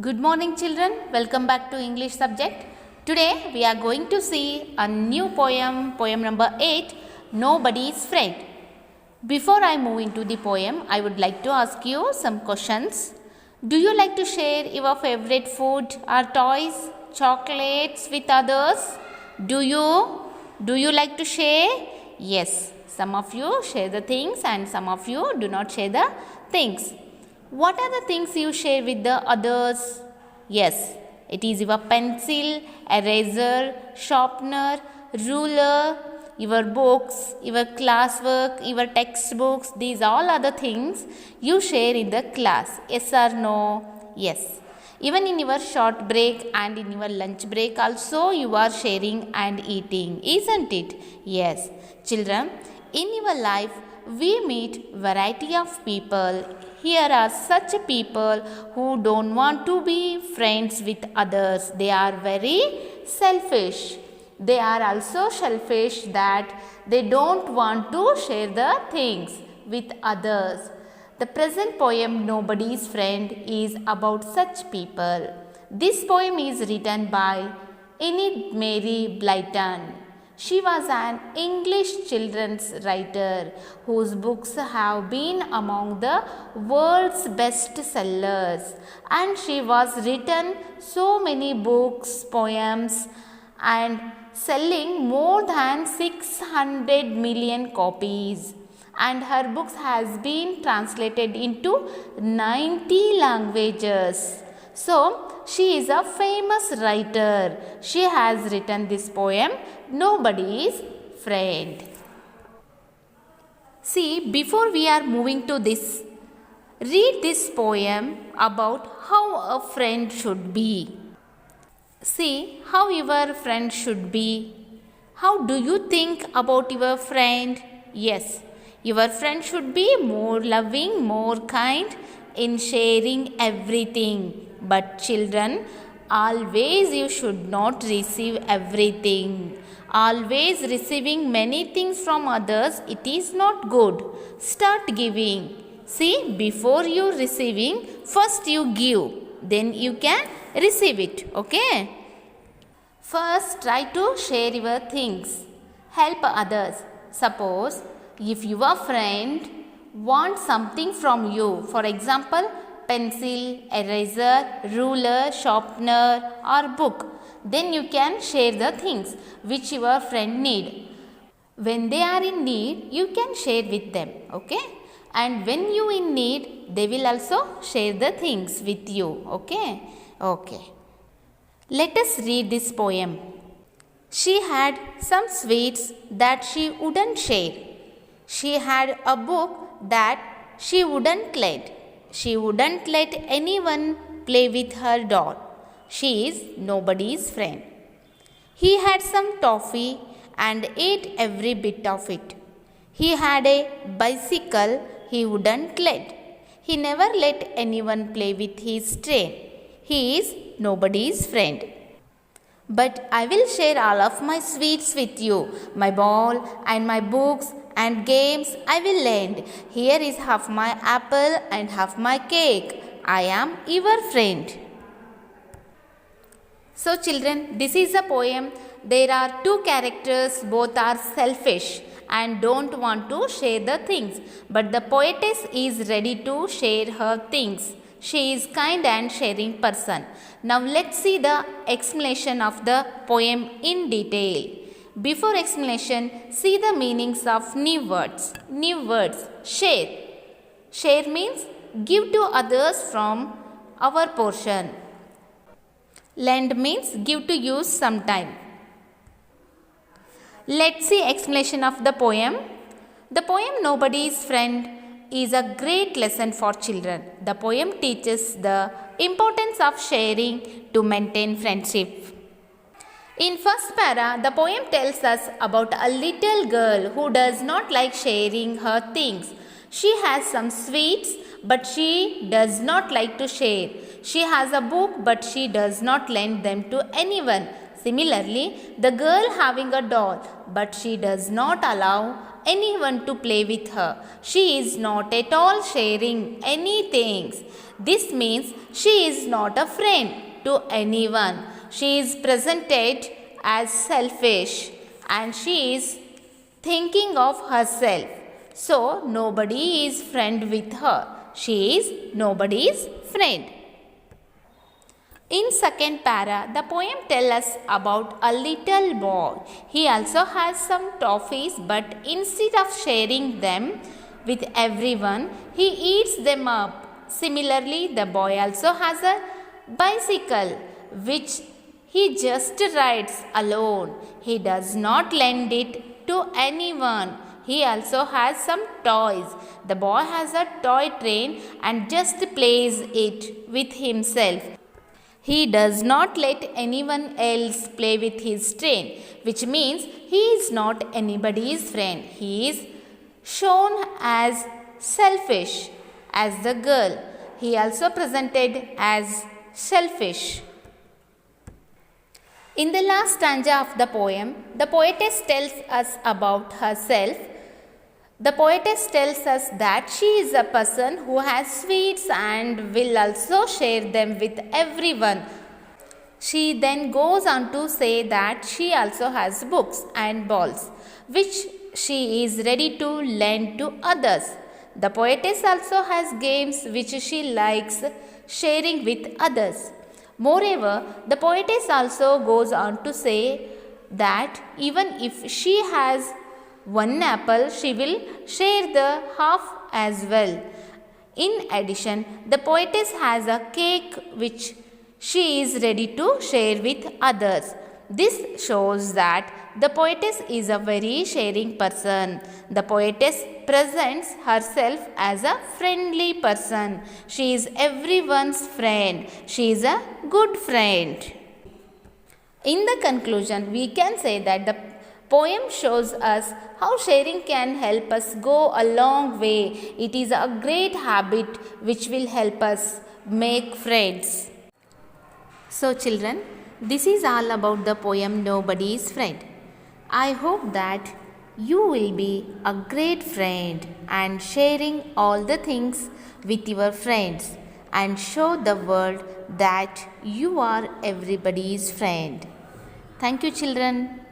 Good morning children, welcome back to English subject. Today we are going to see a new poem number 8, Nobody's Friend. Before I move into the poem, I would like to ask you some questions. Do you like to share your favorite food or toys, chocolates with others? Do you like to share? Yes, some of you share the things and some of you do not share the things. What are the things you share with the others? Yes, it is your pencil, eraser, sharpener, ruler, your books, your classwork, your textbooks. These all are the things you share in the class. Yes or no? Yes. Even in your short break and in your lunch break also you are sharing and eating, isn't it? Yes. Children, in your life we meet variety of people. Here are such people who don't want to be friends with others. They are very selfish. They are also selfish that they don't want to share the things with others. The present poem Nobody's Friend is about such people. This poem is written by Enid Mary Blyton. She was an English children's writer whose books have been among the world's best sellers, and she was written so many books, poems and selling more than 600 million copies, and her books has been translated into 90 languages. So, she is a famous writer. She has written this poem, Nobody's Friend. See, before we are moving to this, read this poem about how a friend should be. See how your friend should be. How do you think about your friend? Yes, your friend should be more loving, more kind in sharing everything. But children, always you should not receive everything. Always receiving many things from others, it is not good. Start giving. See, before you receiving, first you give. Then you can receive it. Okay? First, try to share your things. Help others. Suppose, if your friend wants something from you, for example, pencil, eraser, ruler, sharpener or book, then you can share the things which your friend need. When they are in need, you can share with them, okay? And when you in need, they will also share the things with you, okay? Okay. Let us read this poem. She had some sweets that she wouldn't share. She had a book that she wouldn't let. She wouldn't let anyone play with her doll. She is nobody's friend. He had some toffee and ate every bit of it. He had a bicycle he wouldn't let. He never let anyone play with his train. He is nobody's friend. But I will share all of my sweets with you. My ball and my books and games I will lend. Here is half my apple and half my cake. I am your friend. So children, this is a poem. There are two characters, both are selfish and don't want to share the things. But the poetess is ready to share her things. She is kind and sharing person. Now let's see the explanation of the poem in detail. Before explanation, see the meanings of new words. New words. Share. Share means give to others from our portion. Lend means give to use sometime. Let's see explanation of the poem. The poem Nobody's Friend is a great lesson for children. The poem teaches the importance of sharing to maintain friendship. In first para, the poem tells us about a little girl who does not like sharing her things. She has some sweets, but she does not like to share. She has a book, but she does not lend them to anyone. Similarly, the girl having a doll, but she does not allow anyone to play with her. She is not at all sharing anything. This means she is not a friend to anyone. She is presented as selfish and she is thinking of herself. So nobody is friend with her. She is nobody's friend. In second para, the poem tells us about a little boy. He also has some toffees, but instead of sharing them with everyone, he eats them up. Similarly, the boy also has a bicycle which he just rides alone. He does not lend it to anyone. He also has some toys. The boy has a toy train and just plays it with himself. He does not let anyone else play with his train, which means he is not anybody's friend. He is shown as selfish as the girl. He also presented as selfish. In the last stanza of the poem, the poetess tells us about herself. The poetess tells us that she is a person who has sweets and will also share them with everyone. She then goes on to say that she also has books and balls, which she is ready to lend to others. The poetess also has games which she likes sharing with others. Moreover, the poetess also goes on to say that even if she has one apple, she will share the half as well. In addition, the poetess has a cake which she is ready to share with others. This shows that the poetess is a very sharing person. The poetess presents herself as a friendly person. She is everyone's friend. She is a good friend. In the conclusion, we can say that the poem shows us how sharing can help us go a long way. It is a great habit which will help us make friends. So children, this is all about the poem Nobody's Friend. I hope that you will be a great friend and sharing all the things with your friends and show the world that you are everybody's friend. Thank you children.